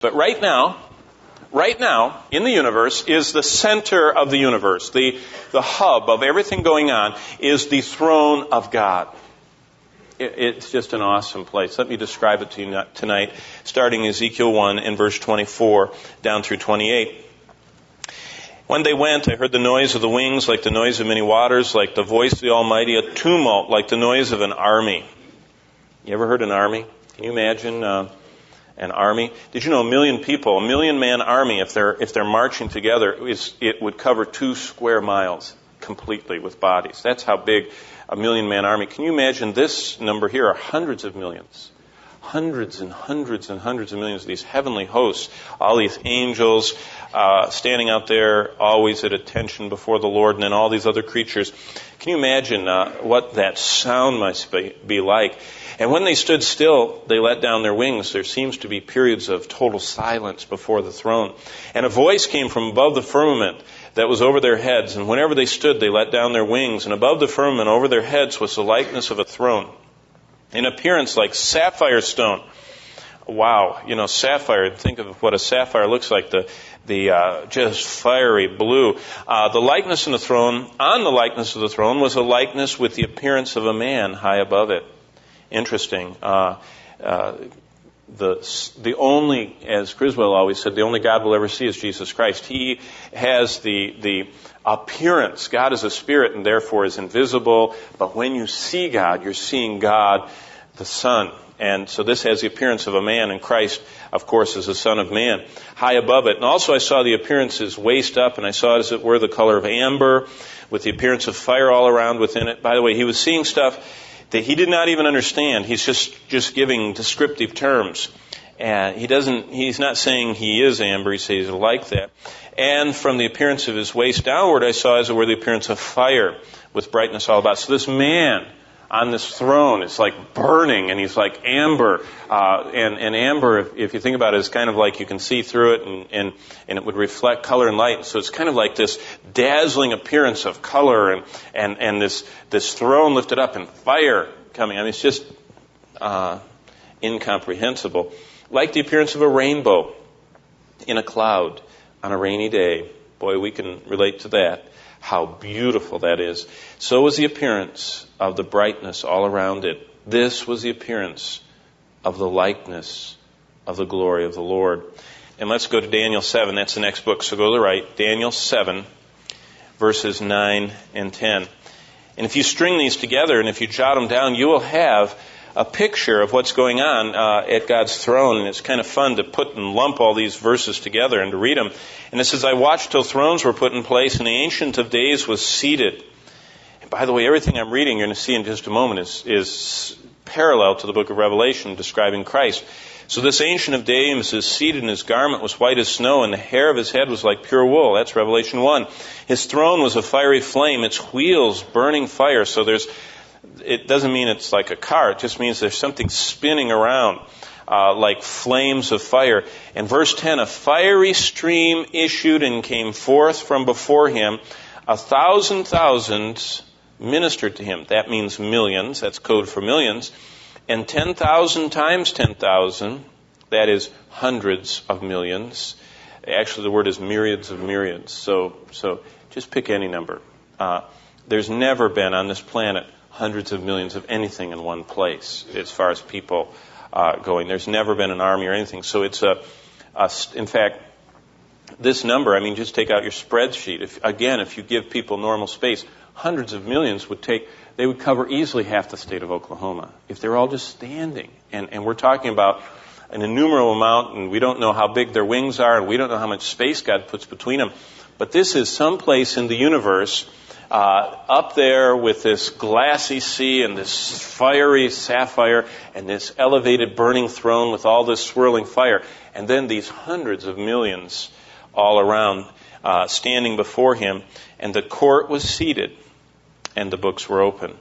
But right now, in the universe, is the center of the universe. The hub of everything going on is the throne of God. It's just an awesome place. Let me describe it to you tonight, starting Ezekiel 1 in verse 24 down through 28. When they went, I heard the noise of the wings like the noise of many waters, like the voice of the Almighty, a tumult like the noise of an army. You ever heard an army? Can you imagine an army? Did you know 1 million people, a 1 million-man army, if they're marching together, it would cover 2 square miles completely with bodies. That's how big a 1 million-man army. Can you imagine this number here are hundreds of millions? Hundreds and hundreds and hundreds of millions of these heavenly hosts, all these angels standing out there, always at attention before the Lord, and then all these other creatures. Can you imagine what that sound must be like? And when they stood still, they let down their wings. There seems to be periods of total silence before the throne. And a voice came from above the firmament that was over their heads. And whenever they stood, they let down their wings. And above the firmament, over their heads, was the likeness of a throne, in appearance like sapphire stone. Wow, sapphire. Think of what a sapphire looks like. The just fiery blue. The likeness in the throne, on the likeness of the throne, was a likeness with the appearance of a man high above it. Interesting. The only, as Griswold always said, the only God we'll ever see is Jesus Christ. He has the appearance. God is a spirit and therefore is invisible. But when you see God, you're seeing God, the Son. And so this has the appearance of a man, and Christ, of course, is the Son of Man, high above it. And also I saw the appearances waist up, and I saw it as it were the color of amber, with the appearance of fire all around within it. By the way, he was seeing stuff that he did not even understand. He's just giving descriptive terms. And he's not saying he is amber, he says he's like that. And from the appearance of his waist downward, I saw as it were the appearance of fire with brightness all about. So this man on this throne is like burning, and he's like amber. And amber, if you think about it, is kind of like you can see through it, and it would reflect color and light. So it's kind of like this dazzling appearance of color and this throne lifted up and fire coming. I mean, it's just incomprehensible. Like the appearance of a rainbow in a cloud on a rainy day. Boy, we can relate to that. How beautiful that is. So was the appearance of the brightness all around it. This was the appearance of the likeness of the glory of the Lord. And let's go to Daniel 7. That's the next book, so go to the right. Daniel 7, verses 9 and 10. And if you string these together and if you jot them down, you will have a picture of what's going on at God's throne. And it's kind of fun to put and lump all these verses together and to read them. And it says, I watched till thrones were put in place, and the Ancient of Days was seated. And by the way, everything I'm reading, you're going to see in just a moment, is parallel to the book of Revelation describing Christ. So this Ancient of Days is seated, and his garment was white as snow, and the hair of his head was like pure wool. That's Revelation 1. His throne was a fiery flame, its wheels burning fire. So it doesn't mean it's like a car. It just means there's something spinning around like flames of fire. And verse 10, a fiery stream issued and came forth from before him. 1,000 thousands ministered to him. That means millions. That's code for millions. And 10,000 times 10,000, that is hundreds of millions. Actually, the word is myriads of myriads. So just pick any number. There's never been on this planet hundreds of millions of anything in one place as far as people going. There's never been an army or anything. So it's in fact, this number, I mean, just take out your spreadsheet. If you give people normal space, hundreds of millions they would cover easily half the state of Oklahoma if they're all just standing. And we're talking about an innumerable amount, and we don't know how big their wings are, and we don't know how much space God puts between them. But this is someplace in the universe up there with this glassy sea and this fiery sapphire and this elevated burning throne with all this swirling fire. And then these hundreds of millions all around standing before him. And the court was seated and the books were open.